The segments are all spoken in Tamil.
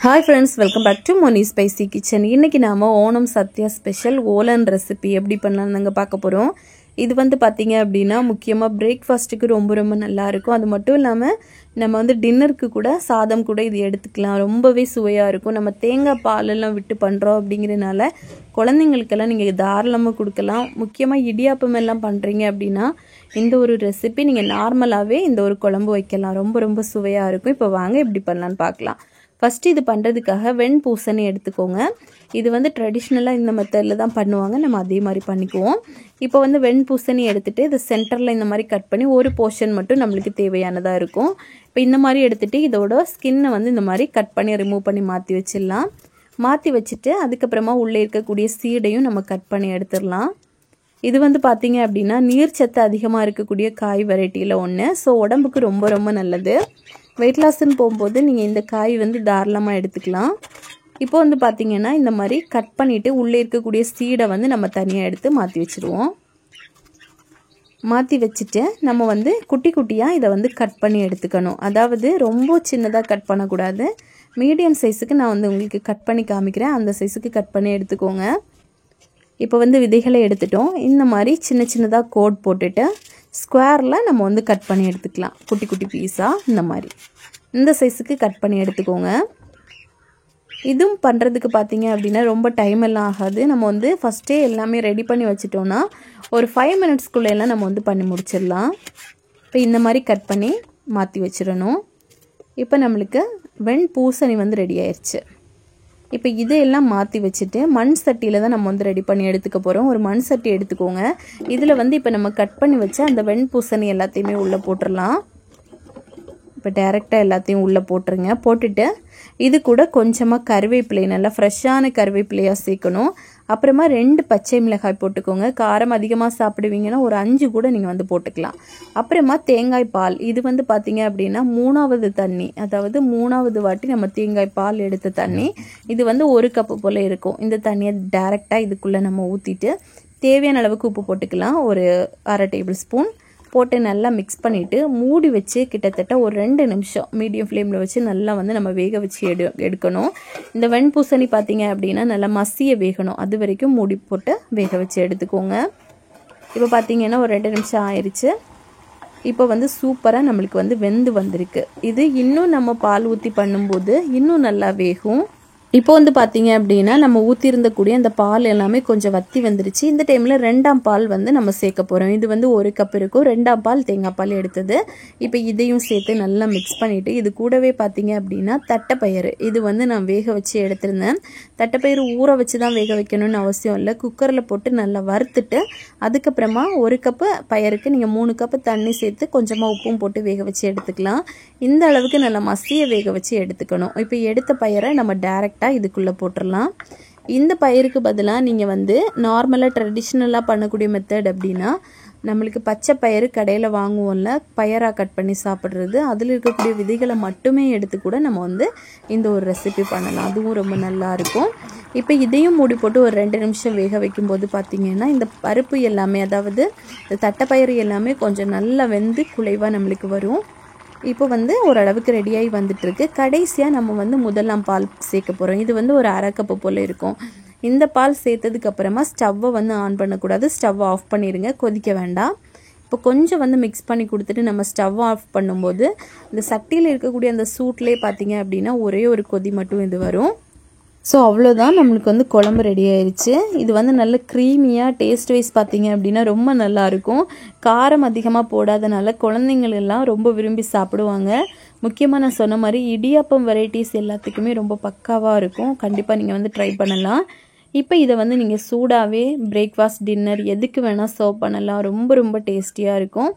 Hi friends, welcome back to Moni Spicy Kitchen. இன்னைக்கு நாம ஓணம் சத்யா ஸ்பெஷல் ஓலன் ரெசிபி எப்படி பண்ணலாம்னு பார்க்க போறோம். இது வந்து பாத்தீங்க அப்படினா முக்கியமா பிரேக்ஃபாஸ்ட்க்கு ரொம்ப நல்லா இருக்கும். அது மட்டும் இல்லாம நம்ம வந்து டின்னருக்கு கூட சாதம் கூட இது எடுத்துக்கலாம். ரொம்பவே சுவையா இருக்கும். நம்ம தேங்காய் பால் எல்லாம் விட்டு பண்றோம் அப்படிங்கறனால குழந்தைகளுக்கு எல்லாம் நீங்க தாராளமா கொடுக்கலாம். முக்கியமா இடியாப்பம் எல்லாம் பண்றீங்க அப்படினா இந்த ஒரு ரெசிபி நீங்க நார்மலாவே இந்த ஒரு குழம்பு வைக்கலாம். ரொம்ப சுவையா இருக்கும். இப்போ வாங்க எப்படி பண்ணலாம்னு பார்க்கலாம். ஃபர்ஸ்ட் இது பண்றதுக்காக வெண் பூசணி எடுத்துக்கோங்க. இது வந்து ட்ரெடிஷனலா இந்த மெத்தட்ல தான் பண்ணுவாங்க. நம்ம அதே மாதிரி பண்ணிக்குவோம். இப்போ வந்து வெண் பூசணி எடுத்துட்டு இது சென்டர்ல இந்த மாதிரி கட் பண்ணி ஒரு போர்ஷன் மட்டும் நமக்கு தேவையானதா இருக்கும். இப்போ இந்த மாதிரி எடுத்துட்டு இதோட ஸ்கின்னை வந்து இந்த மாதிரி கட் பண்ணி ரிமூவ் பண்ணி மாத்தி வச்சிடலாம். மாத்தி வச்சிட்டு அதுக்கு அப்புறமா உள்ளே இருக்கக்கூடிய சீடையும் நம்ம கட் பண்ணி எடுத்துடலாம். இது வந்து பாத்தீங்க அப்படினா நீர்ச்சத்து அதிகமா இருக்கக்கூடிய காய் வெரைட்டில ஒன்னு. சோ உடம்புக்கு ரொம்ப நல்லது. weight lossன்னு போகும்போது நீங்க இந்த காய் வந்து தாராளமா எடுத்துக்கலாம். இப்போ வந்து பாத்தீங்கன்னா இந்த மாதிரி கட் பண்ணிட்டு உள்ளே இருக்கக்கூடிய சீடை வந்து நம்ம தனியா எடுத்து மாத்தி வச்சிருவோம். மாத்தி வச்சிட்டு நம்ம வந்து குட்டியா இத வந்து கட் பண்ணி எடுத்துக்கணும். அதாவது ரொம்ப சின்னதா கட் பண்ண கூடாது. மீடியம் சைஸ்க்கு நான் வந்து உங்களுக்கு கட் பண்ணி காமிக்கிறேன். அந்த சைஸ்க்கு கட் பண்ணி எடுத்துக்கோங்க. இப்போ வந்து விதைகளை எடுத்துட்டோம். இந்த மாதிரி சின்னதா கோட் போட்டுட்டு ஸ்கொயர்ல நம்ம வந்து கட் பண்ணி எடுத்துக்கலாம். குட்டி பீஸா இந்த மாதிரி இந்த சைஸ்க்கு கட் பண்ணி எடுத்துக்கோங்க. இதுவும் பண்றதுக்கு பாத்தீங்க அப்படினா ரொம்ப டைம் எல்லாம் ஆகாது. நம்ம வந்து ஃபர்ஸ்டே எல்லாமே ரெடி பண்ணி வச்சிட்டோம்னா ஒரு 5 மினிட்ஸ்க்குள்ள எல்லாம் நம்ம வந்து பண்ணி முடிச்சிடலாம். இப்போ இந்த மாதிரி கட் பண்ணி மாத்தி வச்சிரணும். இப்போ நமக்கு வெண் பூசணி வந்து ரெடி ஆயிருச்சு. இப்போ இதெல்லாம் மாத்தி வச்சிட்டு மண் சட்டியில தான் நம்ம வந்து ரெடி பண்ணி எடுத்துக்க போறோம். ஒரு மண் சட்டி எடுத்துக்கோங்க. இதுல வந்து இப்போ நம்ம கட் பண்ணி வச்ச அந்த வெண் பூசணி எல்லாத்தையுமே உள்ள போட்டுறலாம். இப்போ டைரக்டா எல்லாத்தையும் உள்ள போட்டுருங்க. போட்டுட்டு இது கூட கொஞ்சமா கறிவேப்பிலை நல்ல ஃப்ரெஷ்ஷான கறிவேப்பிலையா சேர்க்கணும். அப்புறமா 2 பச்சை மிளகாய் போட்டுக்கோங்க. காரம் அதிகமா சாப்பிடுவீங்கன்னா ஒரு 5 கூட நீங்க வந்து போட்டுக்கலாம். அப்புறமா தேங்காய் பால். இது வந்து பாத்தீங்க அப்படினா 3வது தண்ணி. அதாவது 3வது வாட்டி நம்ம தேங்காய் பால் எடுத்த தண்ணி. இது வந்து 1 கப் போல இருக்கும். இந்த தண்ணியை டைரக்டா இதுக்குள்ள நம்ம ஊத்திட்டு தேவையான அளவுக்கு உப்பு போட்டுக்கலாம். ஒரு 1/2 டேபிள் ஸ்பூன் போட்டு நல்லா மிக்ஸ் பண்ணிட்டு மூடி வச்சு கிட்டத்தட்ட ஒரு 2 நிமிஷம் மீடியம் ஃப்ளேம்ல வச்சு நல்லா வந்து நம்ம வேக வச்சு எடுக்கணும். இந்த வெண்பூசணி பாத்தீங்க அப்படினா நல்லா மசிய வேகணும். அது வரைக்கும் மூடி போட்டு வேக வச்சு எடுத்துக்கோங்க. இப்போ பாத்தீங்கன்னா ஒரு 2 நிமிஷம் ஆயிருச்சு. இப்போ வந்து சூப்பரா நமக்கு வந்து வெந்து வந்திருக்கு. இது இன்னும் நம்ம பால் ஊத்தி பண்ணும்போது இன்னும் நல்லா வேகும். இப்போ வந்து பாத்தீங்க அப்படினா நம்ம ஊத்தி இருந்த கூடிய அந்த பால் எல்லாமே கொஞ்சம் வத்தி வந்துருச்சு. இந்த டைம்ல 2ஆம் பால் வந்து நம்ம சேர்க்க போறோம். இது வந்து 1 கப் இருக்கும். 2ஆம் பால் தேங்காய் பால் எடுத்தது. இப்போ இதையும் சேர்த்து நல்லா மிக்ஸ் பண்ணிட்டு இது கூடவே பாத்தீங்க அப்படினா தட்டைப்பயிறு. இது வந்து நான் வேக வச்சு எடுத்திருந்தேன். தட்டைப்பயிறு ஊற வச்சு தான் வேக வைக்கணும்னு அவசியம் இல்லை. குக்கர்ல போட்டு நல்லா வறுத்துட்டு அதுக்கு அப்புறமா 1 கப் பயிருக்கு நீங்க 3 கப் தண்ணி சேர்த்து கொஞ்சமா உப்பும் போட்டு வேக வச்சு எடுத்துக்கலாம். இந்த அளவுக்கு நல்லா மசிய வேக வச்சு எடுத்துக்கணும். இப்போ எடுத்த பயிரை நம்ம டைரக்ட் இதுக்குள்ள போட்டுறலாம். இந்த பயிருக்கு பதிலா நீங்க வந்து நார்மலா ட்ரெடிஷனலா பண்ணக்கூடிய மெத்தட் அப்படினா நமக்கு பச்சை பயிறு கடையில வாங்குவோம்ல பயிரா கட் பண்ணி சாப்பிடுறது. அதுல இருக்கக்கூடிய விதைகளை மட்டுமே எடுத்து கூட நம்ம வந்து இந்த ஒரு ரெசிபி பண்ணலாம். அதுவும் ரொம்ப நல்லா இருக்கும். இப்போ இதையும் மூடி போட்டு ஒரு 2 நிமிஷம் வேக வைக்கும்போது பாத்தீங்கன்னா இந்த பருப்பு எல்லாமே அதாவது தட்டைப்பயிறு எல்லாமே கொஞ்சம் நல்லா வெந்து குழைவா நமக்கு வரும். இப்போ வந்து ஓரளவுக்கு ரெடியாகி வந்துட்டு இருக்கு. கடைசியா நம்ம வந்து முதலாம் பால் சேர்க்க போறோம். இது வந்து ஒரு 1/2 கப் போல இருக்கும். இந்த பால் சேர்த்ததுக்கு அப்புறமா ஸ்டவ்வை வந்து ஆன் பண்ணக்கூடாது. ஸ்டவ் ஆஃப் பண்ணிருங்க. கொதிக்க வேண்டாம். இப்போ கொஞ்சம் வந்து மிக்ஸ் பண்ணி கொடுத்துட்டு நம்ம ஸ்டவ் ஆஃப் பண்ணும்போது இந்த சட்டியில் இருக்கக்கூடிய அந்த சூட்லேயே பார்த்தீங்க அப்படின்னா ஒரே ஒரு கொதி மட்டும் இது வரும். ஸோ அவ்வளோதான் நம்மளுக்கு வந்து குழம்பு ரெடி ஆயிடுச்சு. இது வந்து நல்ல க்ரீமியாக டேஸ்ட் வைஸ் பார்த்தீங்க அப்படின்னா ரொம்ப நல்லா இருக்கும். காரம் அதிகமாக போடாதனால குழந்தைங்கள் எல்லாம் ரொம்ப விரும்பி சாப்பிடுவாங்க. முக்கியமாக நான் சொன்ன மாதிரி இடியாப்பம் வெரைட்டிஸ் எல்லாத்துக்குமே ரொம்ப பக்காவாக இருக்கும். கண்டிப்பாக நீங்கள் வந்து ட்ரை பண்ணலாம். இப்போ இதை வந்து நீங்கள் சூடாகவே பிரேக்ஃபாஸ்ட் டின்னர் எதுக்கு வேணால் சர்வ் பண்ணலாம். ரொம்ப டேஸ்டியாக இருக்கும்.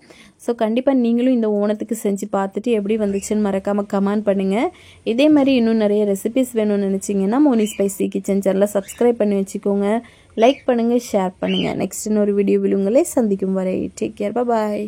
ஸோ கண்டிப்பாக நீங்களும் இந்த ஓணத்துக்கு செஞ்சு பார்த்துட்டு எப்படி வந்துச்சுன்னு மறக்காமல் கமெண்ட் பண்ணுங்கள். இதே மாதிரி இன்னும் நிறைய ரெசிபிஸ் வேணும்னு நினச்சிங்கன்னா மோனி ஸ்பைசி கிச்சன் சேனலை சப்ஸ்கிரைப் பண்ணி வச்சுக்கோங்க. லைக் பண்ணுங்கள், ஷேர் பண்ணுங்கள். நெக்ஸ்ட் இன்னொரு வீடியோவில் உங்களை சந்திக்கும் வரை டேக் கேர். பாய்.